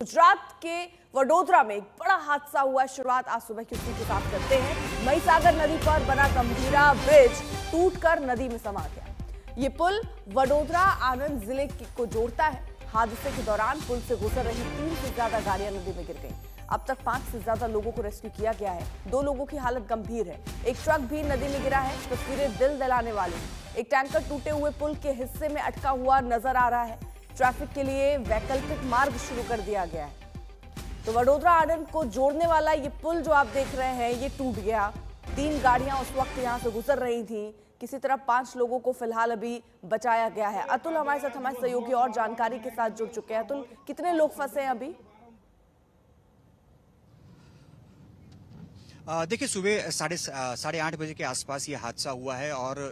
गुजरात के वडोदरा में एक बड़ा हादसा हुआ है। शुरुआत आज सुबह की उसी के साथ करते हैं। महिसागर नदी पर बना गंभीरा ब्रिज टूटकर नदी में समा गया। ये पुल वडोदरा आनंद जिले को जोड़ता है। हादसे के दौरान पुल से गुजर रही 3 से ज्यादा गाड़ियां नदी में गिर गईं। अब तक 5 से ज्यादा लोगों को रेस्क्यू किया गया है। 2 लोगों की हालत गंभीर है। एक ट्रक भी नदी में गिरा है। तस्वीरें दिल दिलाने वाली। एक टैंकर टूटे हुए पुल के हिस्से में अटका हुआ नजर आ रहा है। ट्रैफिक के लिए वैकल्पिक मार्ग शुरू कर दिया गया है। तो वडोदरा आनंद को जोड़ने वाला ये पुल जो आप देख रहे हैं ये टूट गया। 3 गाड़ियां उस वक्त यहां से गुजर रही थी। किसी तरह 5 लोगों को फिलहाल अभी बचाया गया है। अतुल हमारे साथ हमारे सहयोगी और जानकारी के साथ जुड़ चुके हैं। अतुल, कितने लोग फंसे हैं अभी? देखिए, सुबह साढ़े 8 बजे के आसपास ये हादसा हुआ है और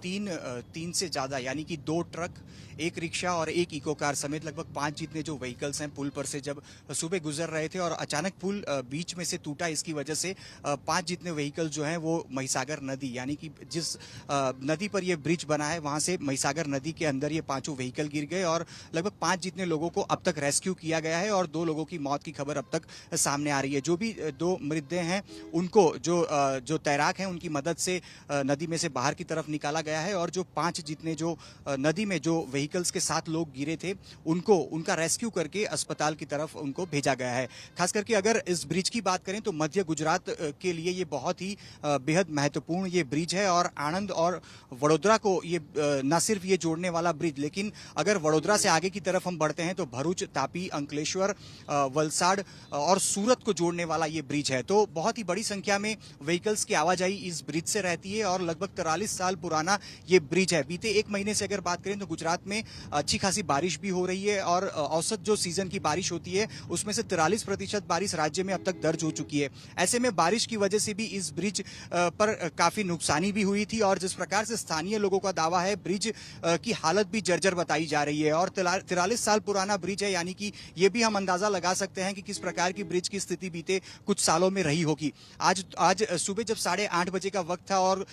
तीन से ज्यादा यानी कि 2 ट्रक, एक रिक्शा और एक इको कार समेत लगभग 5 जितने जो व्हीकल्स हैं पुल पर से जब सुबह गुजर रहे थे और अचानक पुल बीच में से टूटा। इसकी वजह से 5 जितने व्हीकल जो हैं वो महिसागर नदी यानी कि जिस नदी पर ये ब्रिज बना है वहां से महिसागर नदी के अंदर ये 5 व्हीकल गिर गए और लगभग 5 जितने लोगों को अब तक रेस्क्यू किया गया है और 2 लोगों की मौत की खबर अब तक सामने आ रही है। जो भी 2 मृतदेह हैं उनको जो तैराक हैं उनकी मदद से नदी में से बाहर की तरफ निकाला गया है और जो 5 जितने जो नदी में जो व्हीकल्स के साथ लोग गिरे थे उनका रेस्क्यू करके अस्पताल की तरफ उनको भेजा गया है। खास करके अगर इस ब्रिज की बात करें तो मध्य गुजरात के लिए ये बहुत ही बेहद महत्वपूर्ण ये ब्रिज है और आनंद और वडोदरा को ये न सिर्फ ये जोड़ने वाला ब्रिज, लेकिन अगर वडोदरा से आगे की तरफ हम बढ़ते हैं तो भरूच, तापी, अंकलेश्वर, वलसाड़ और सूरत को जोड़ने वाला ये ब्रिज है। तो बहुत ही बड़ी संख्या में व्हीकल्स की आवाजाही इस ब्रिज से रहती है और लगभग 43 साल पुराना ये ब्रिज है। बीते 1 महीने से अगर बात करें तो गुजरात में अच्छी खासी बारिश भी हो रही है और औसत जो सीजन की बारिश होती है उसमें से 43% बारिश राज्य में अब तक दर्ज हो चुकी है। ऐसे में बारिश की वजह से भी इस ब्रिज पर काफी नुकसानी भी हुई थी और जिस प्रकार से स्थानीय लोगों का दावा है ब्रिज की हालत भी जर्जर बताई जा रही है और 43 साल पुराना ब्रिज है यानी कि ये भी हम अंदाजा लगा सकते हैं कि किस प्रकार की ब्रिज की स्थिति बीते कुछ सालों में रही होगी। आज सुबह जब 8:30 बजे का वक्त था और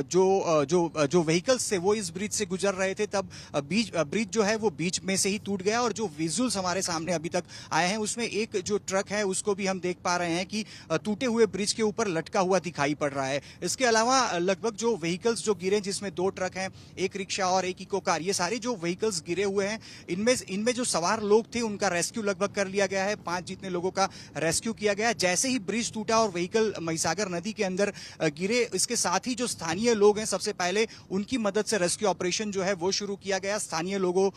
जो व्हीकल्स थे वो इस ब्रिज से गुजर रहे थे तब ब्रिज जो है वो बीच में से ही टूट गया और जो विजुअल्स हमारे सामने अभी तक आए हैं उसमें एक जो ट्रक है उसको भी हम देख पा रहे हैं कि टूटे हुए ब्रिज के ऊपर लटका हुआ दिखाई पड़ रहा है। इसके अलावा लगभग जो व्हीकल्स जो गिरे जिसमें 2 ट्रक हैं, एक रिक्शा और एक इको कार, ये सारे जो व्हीकल्स गिरे हुए हैं इनमें जो सवार लोग थे उनका रेस्क्यू लगभग कर लिया गया है। 5 जितने लोगों का रेस्क्यू किया गया। जैसे ही ब्रिज टूटा और व्हीकल महिसागर नदी के अंदर गिरे, इसके साथ ही जो स्थानीय लोग हैं सबसे पहले उनकी मदद से रेस्क्यू ऑपरेशन जो है वो शुरू किया गया। स्थानीय लोगों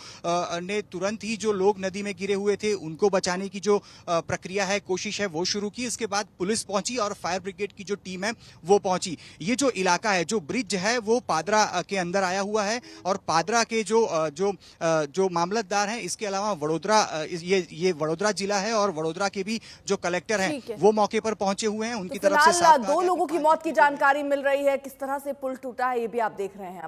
ने तुरंत ही जो लोग नदी में गिरे हुए थे उनको बचाने की जो प्रक्रिया है, कोशिश है वो शुरू की। इसके बाद पुलिस पहुंची और फायर ब्रिगेड की जो टीम है वो पहुंची। ये जो इलाका है, जो ब्रिज है वो पादरा के अंदर आया हुआ है और पादरा के जो मामलतदार हैं, इसके अलावा वडोदरा, ये वडोदरा जिला है और वडोदरा के भी जो कलेक्टर हैं वो मौके पर पहुंचे हुए हैं। उनकी तरफ से 2 लोगों की मौत की जानकारी मिल रही है। किस तरह से पुल टूटा है ये भी आप देख रहे हैं।